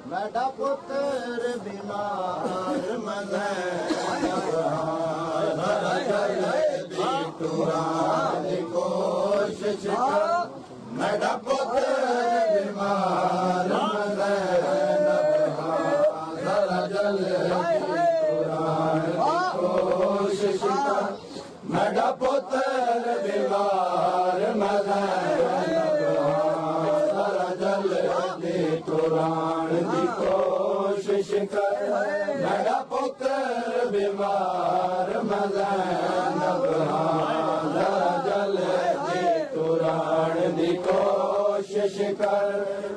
मेरा पुत्र बीमार कोशिश मेरा पुत्र बीमार कोशिश मेरा पुत्र बीमार कुरान की कोशिश कर मेरा पुत्र बीमार जल की कुरान की कोशिश कर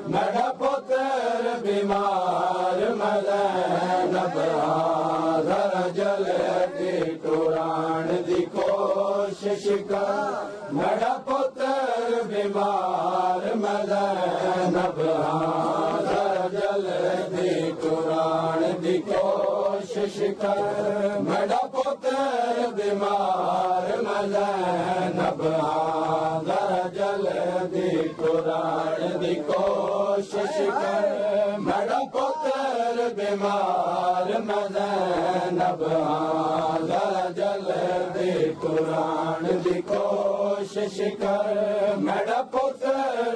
मेरा पुत्र बीमार जल की कुरान की कोशिश कर मेरा पुत्र बीमार जल दी कुरान दी कोशिश कर मेरा पुत्र बीमार जल दी कुरान दी कोशिश कर मेरा पुत्र बीमार जल दी कुरान दी कोशिश कर मेरा पुत्र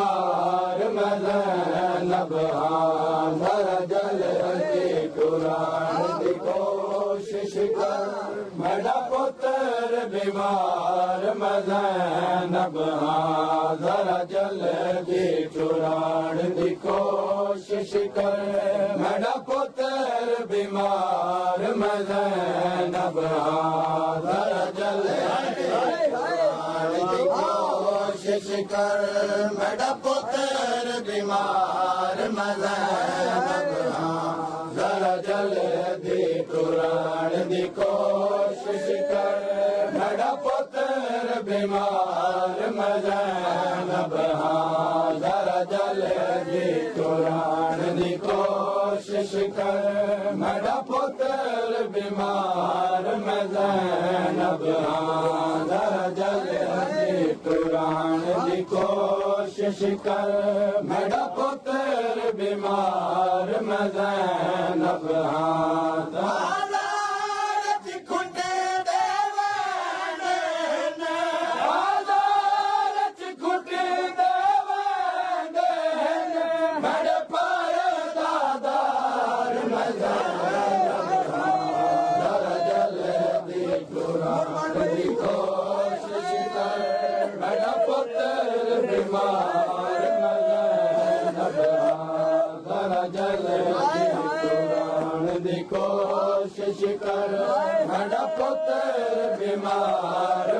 बीमार जल दी कुरान दी कोशिश कर मेरा पुत्र बीमार जल दी कुरान दी कोशिश कर मेरा पुत्र बीमार जल कोशिश कर मेरा पुत्र बीमार जल दी कुरान दी कोशिश कर मेरा पुत्र बीमार जल दी कुरान दी कोशिश कर मेरा पुत्र बीमार जल दी कुरान दी कोशिश कर मेरा पुत्र बीमार जल कुरान दी कोशिश कर मेरा पुत्र बीमार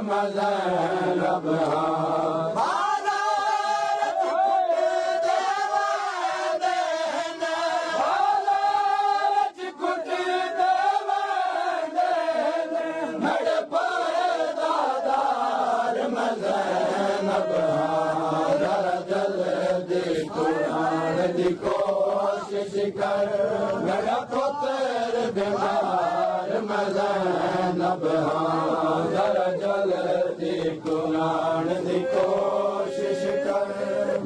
कुरान दी कोशिश कर मेरा पुत्र बीमार जल दी कुरान दी कोशिश कर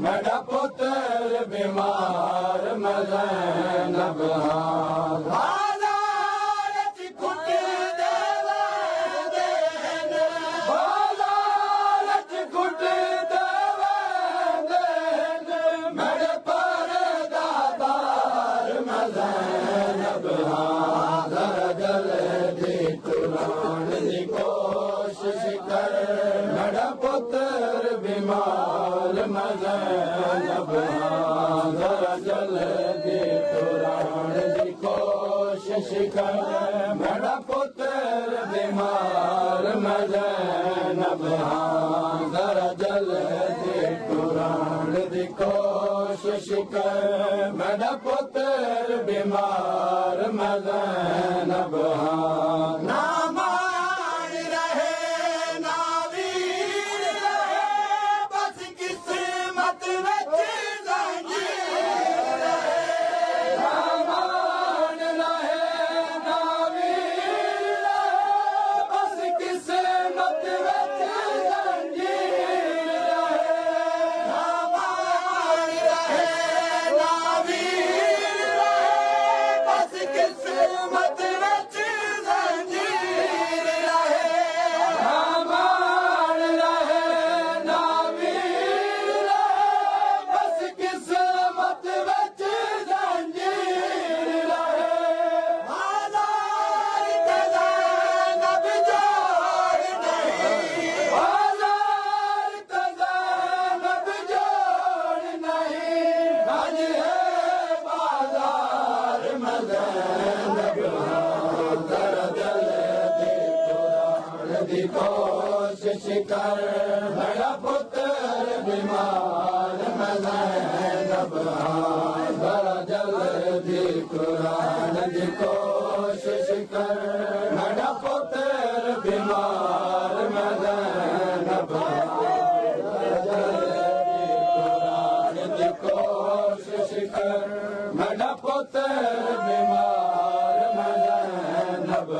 मेरा पुत्र बीमार जल दी कुरान दी कोशिश कर मेरा पुत्र बीमार जल दी कुरान दी कोशिश कर मेरा पुत्र बीमार जल दी कुरान दी कोशिश कर मेरा पुत्र बीमार ना मान रहे ना वीर कर मेरा पुत्र बीमार मैं ज़ैनब जरा जल्दी कुरान की कोशिश कर मेरा पुत्र बीमार मैं ज़ैनब कुरान की कोशिश कर मेरा पुत्र बीमार मैं ज़ैनब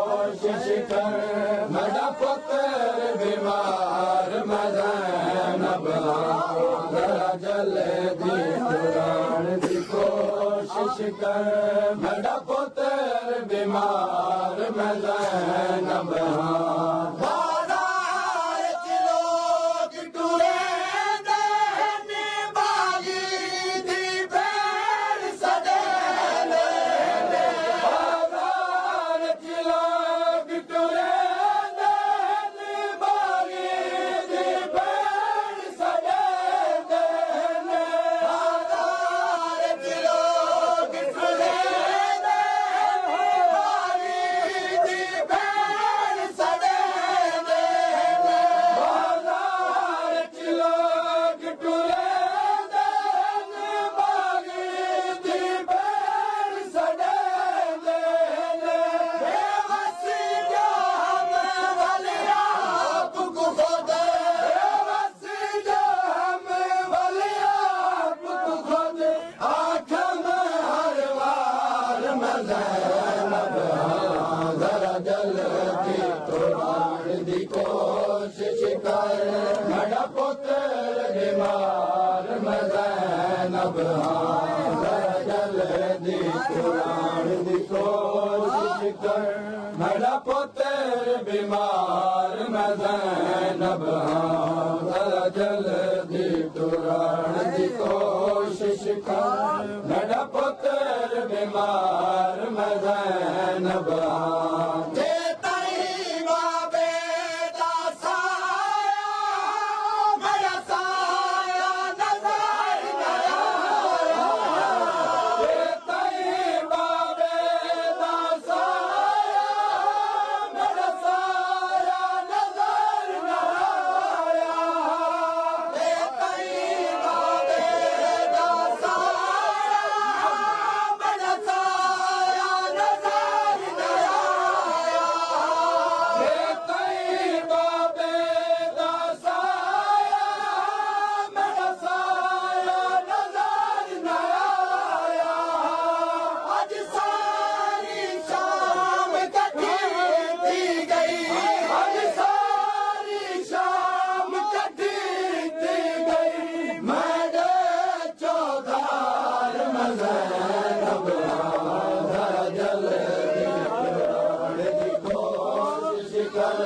कोशिश कर मेरा पुत्र बीमार मैं ज़ैनब जल्दी कुरान की कोशिश कर मेरा पुत्र बीमार मैं ज़ैनब जल्दी कुरान की कोशिश कर मेरा पुत्र बीमार मैं ज़ैनब कोशिश कर मेरा पुत्र बीमार मैं ज़ैनब जल्दी कुरान की कोशिश कर मेरा पुत्र बीमार मैं ज़ैनब जल्दी कुरान की कोशिश कर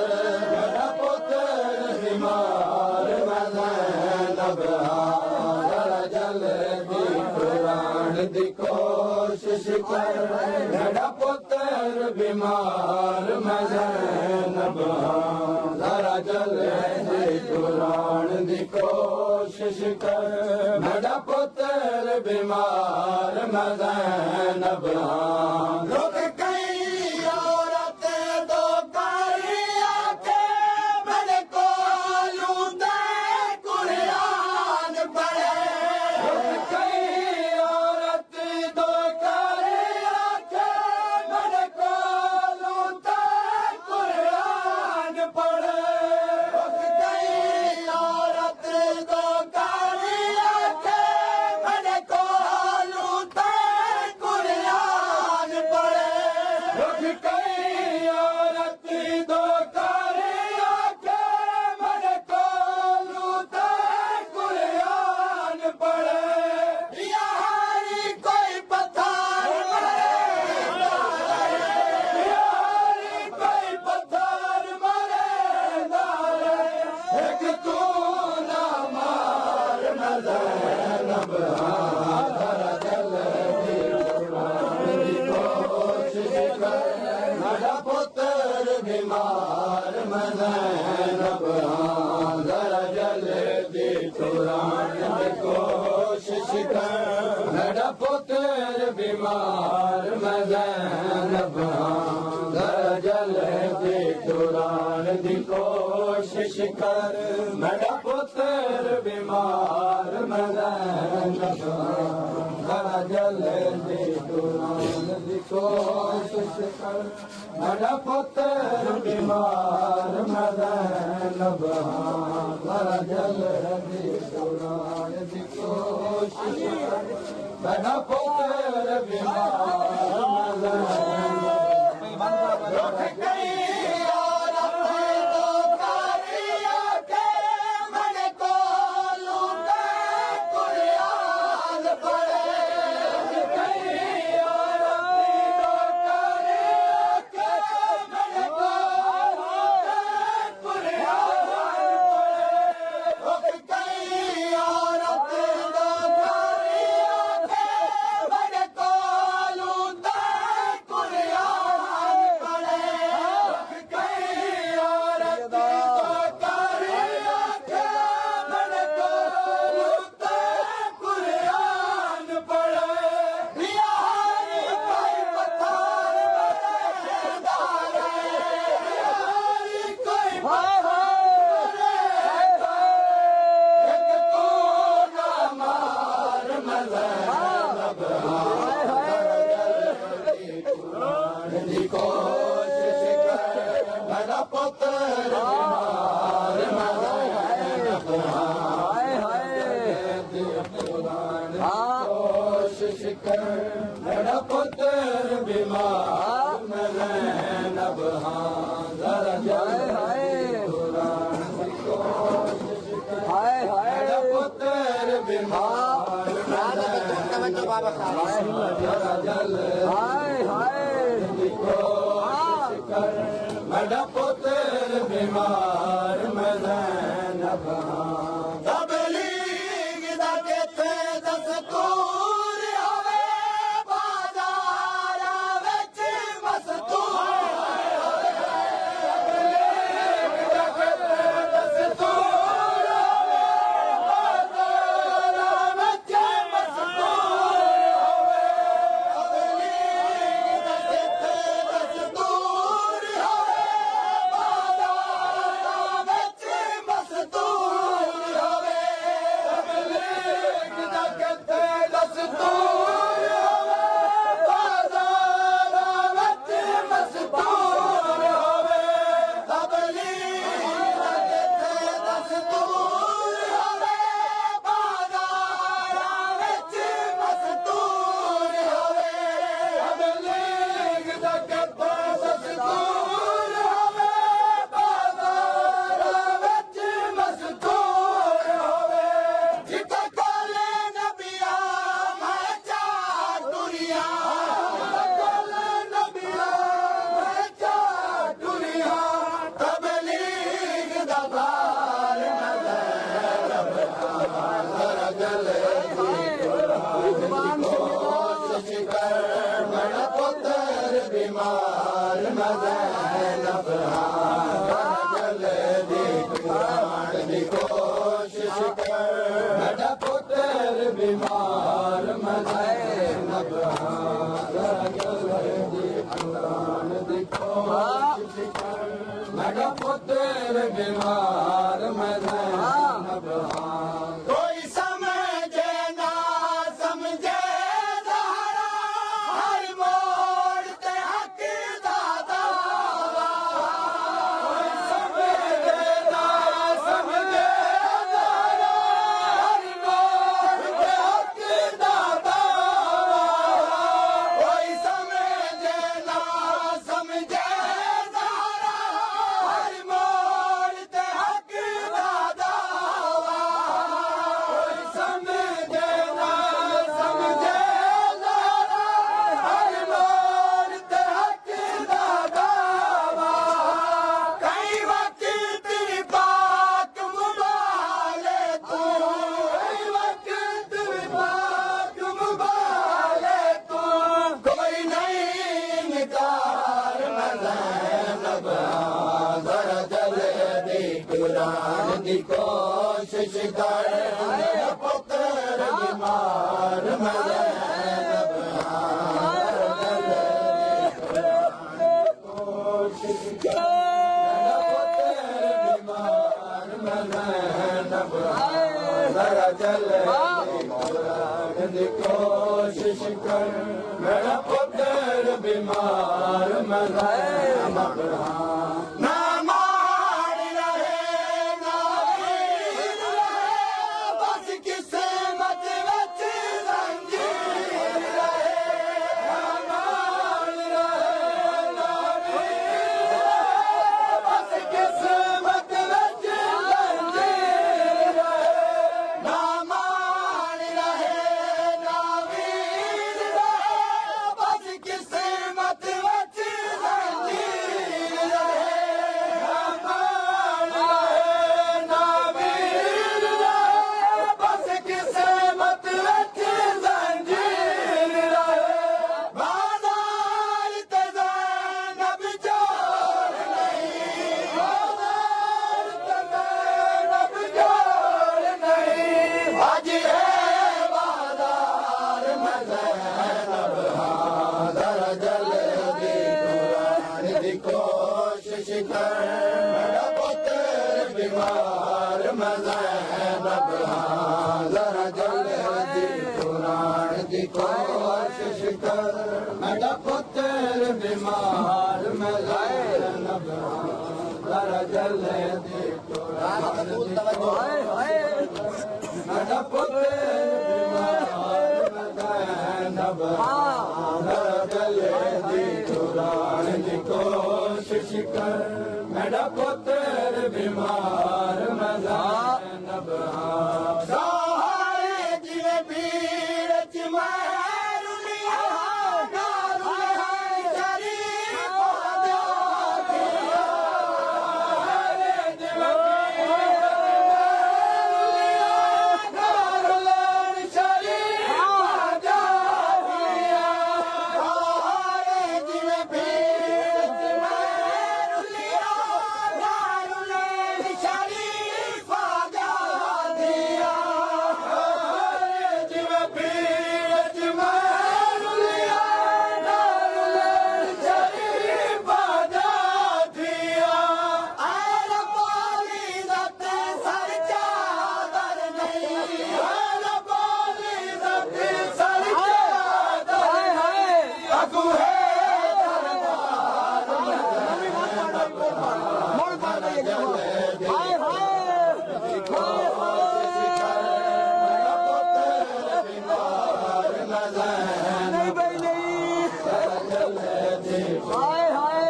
मेरा पुत्र बीमार मैं ज़ैनब दी कोशिश कर मेरा पुत्र बीमार मैं ज़ैनब जरा जल्दी कुरान दी कोशिश कर मेरा पुत्र बीमार मैं ज़ैनब कुरान ज़ैनब ज़रा जल्दी छुड़ाने की कोशिश कर मेरा पुत्र बीमार मैं ज़ैनब ज़रा जल्दी छुड़ाने की कोशिश कर मेरा पुत्र बीमार मैं ज़ैनब ज़रा जल्दी छुड़ाने की कोशिश कर मेरा पुत्र बीमार मैं ज़ैनब ज़रा जल्दी छुड़ाने की कोशिश कर मेरा पुत्र बीमार मैं ज़ैनब ज़रा जल्दी छुड़ाने की कोशिश कर मेरा पुत्र बीमार मैं ज़ैनब रुक गई और अपने तो कारिया के मन को लूटे कुरियान पड़े रुक गई और अपनी तो कारिया के मन को लूटे कुरियान पड़े रुक गई और अपनी तो कारिया के मन को लूटे कुरियान पड़े रुक गई और अपनी तो कारिया के मन को लूटे कुरियान पड़े बिहारी कोई पत्थर बड़े डाले बिहारी कोई पत्थर बड़े एक तू ना मार मैं ज़ैनब की कोशिश कर मेरा पुत्र बीमार मैं ज़ैनब कोशिश कर मेरा पुत्र बीमार मैं ज़ैनब ज़रा जल्दी छुड़ाने की कोशिश कर मेरा पुत्र बीमार मैं ज़ैनब ज़रा जल्दी कोशिश कर मेरा पुत्र बीमार मैं ज़ैनब तबलीग दा किथे दस्तूर होवे बाज़ार विच मस्तूर तबलीग दा किथे दस्तूर होवे बाज़ार विच मस्तूर होवे तबलीग दा किथे दस्तूर होवे बाज़ार विच मस्तूर होवे तबलीग दा किथे दस्तूर होवे बाज़ार विच मस्तूर होवे तबलीग दा किथे दस्तूर होवे बाज़ार विच मस्तूर होवे तबलीग दा किथे दस्तूर होवे बाज़ार विच मस्तूर होवे जिथे कोले नबिया मैं चा दुनिया कोले नबिया मैं चा दुनिया तबलीग दा बार मैं ज़ैनब ज़रा जल्दी छुड़ाने की कोशिश कर मेरा पुत्र बीमार मैं ज़ैनब ज़रा जल्दी छुड़ाने की कोशिश कर मेरा पुत्र बीमार मैं ज़ैनब ज़रा जल्दी छुड़ाने की कोशिश कर मेरा पुत्र बीमार मैं ज़ैनब कोई समझे ना समझे ज़हरा हर मोड़ ते हक दा दावा कोई समझे ना समझे ज़हरा हर मोड़ ते हक दा दावा कोई समझे ना समझे ज़हरा हर मोड़ ते हक कोशिश कर मेरा पुत्र बीमार मैं ज़ैनब कोशिश कर जरा जल्दी कोशिश कर मेरा पुत्र बीमार मैं ज़ैनब ना मार रहे ना वीर रहे बस किस्मत विच जंजीर रहे ना मार रहे ना वीर रहे बस किस्मत विच जंजीर रहे ना मार रहे ना वीर रहे बस किस्मत विच जंजीर रहे ना मार रहे ना वीर रहे बस किस्मत विच जंजीर रहे बाज़ार ते ज़ैनब जोर नहीं बाज़ार ते ज़ैनब जोर नहीं आज है बाज़ार में ज़ैनब हाँ ज़रा जल्दी कुरान दी कोशिश कर मेरा पुत्र बीमार मैं ज़ैनब हाँ ज़रा जल्दी कुरान दी कोशिश कर मेरा पुत्र बीमार मैं ज़ैनब हाँ ज़रा जल्दी कुरान दी मेरा पुत्र बीमार मैं ज़ैनब हाँ ज़रा जल्दी कुरान दी कोशिश कर मेरा पुत्र बीमार मैं ज़ैनब हाँ सहारे जिवे पीर च मैं रुलिया नारू है शरीफ आजा दिया सहारे जिवे पीर च मैं रुलिया नारू है शरीफ आजा दिया सहारे जिवे पीर च मैं रुलिया नारू है शरीफ आजा दिया जिवे पीर च मैं रुलिया नारू है शरीफ आजा दिया ऐ रब्बानी ज़त सर चादर नहीं ऐ रब्बानी ज़त सर चादर नहीं अगू है नहीं भाई नहीं हाय हाय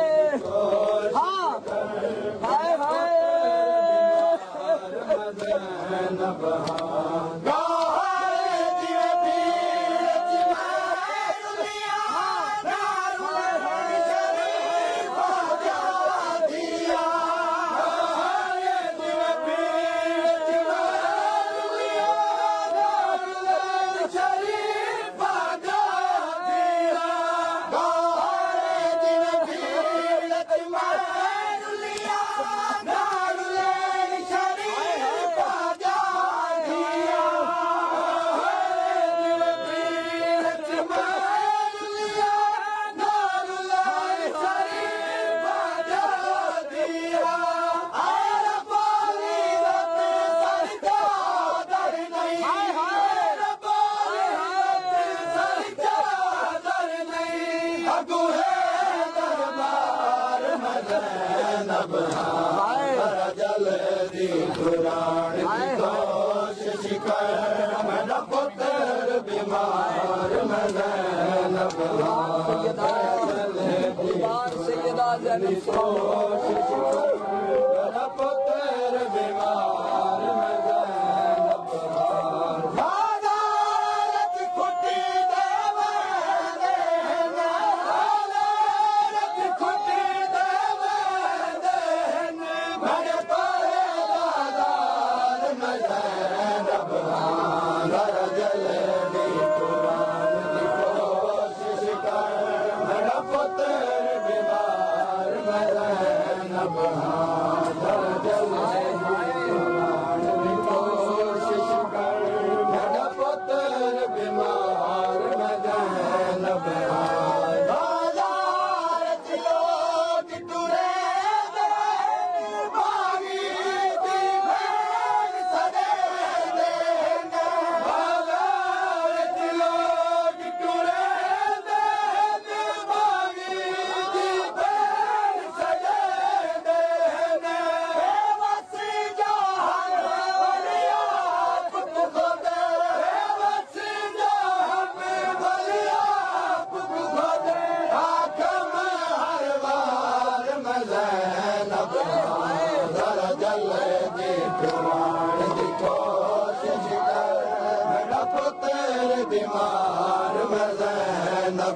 हाँ हाय हाय जल्दी कुरान की कोशिश कर मेरा पुत्र बीमार मैं ज़ैनब सैयदा जल्दी कोशिश कर मेरा पुत्र बीमार मैं ज़ैनब बाज़ारत खुटी देवे बाज़ारत खुटी देवे मेरे पारे बाज़ार में ज़ैनब ज़रा जल्दी कुरान की कोशिश कर मेरा पुत्र बीमार मैं ज़ैनब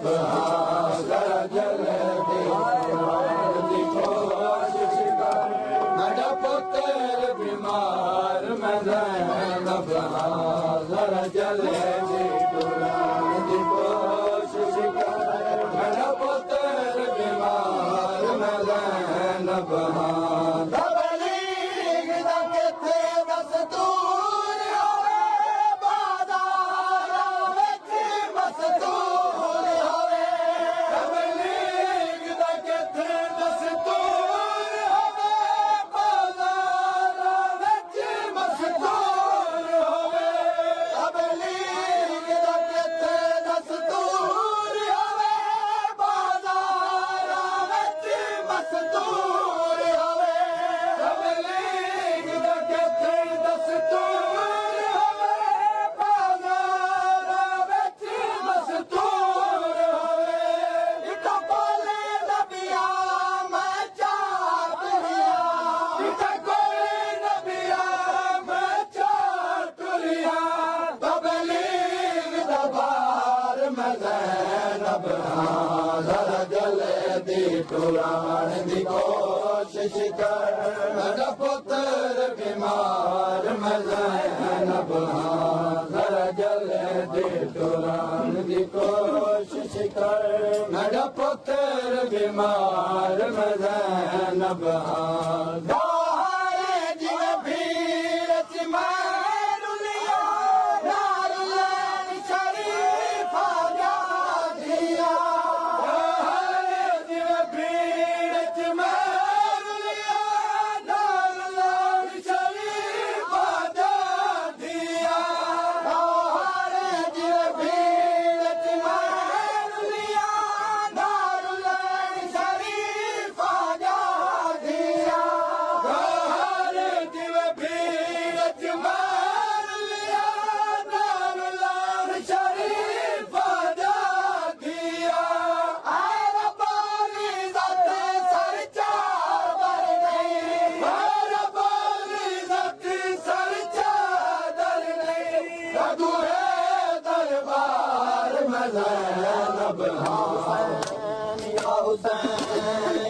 जैनब जरा जले दी कोशिश कर मेरा पुत्र बीमार मैं जैनब जरा जले दी कोशिश कर मेरा पुत्र बीमार मैं जैनब जरा जले दी टुराण दी कोशिश कर मेरा पुत्र बीमार मैं जैनब जरा जले दी टुराण दी कोशिश कर मेरा पुत्र बीमार मैं जैनब दरबार में ज़ैनब हुसैन या हुसैन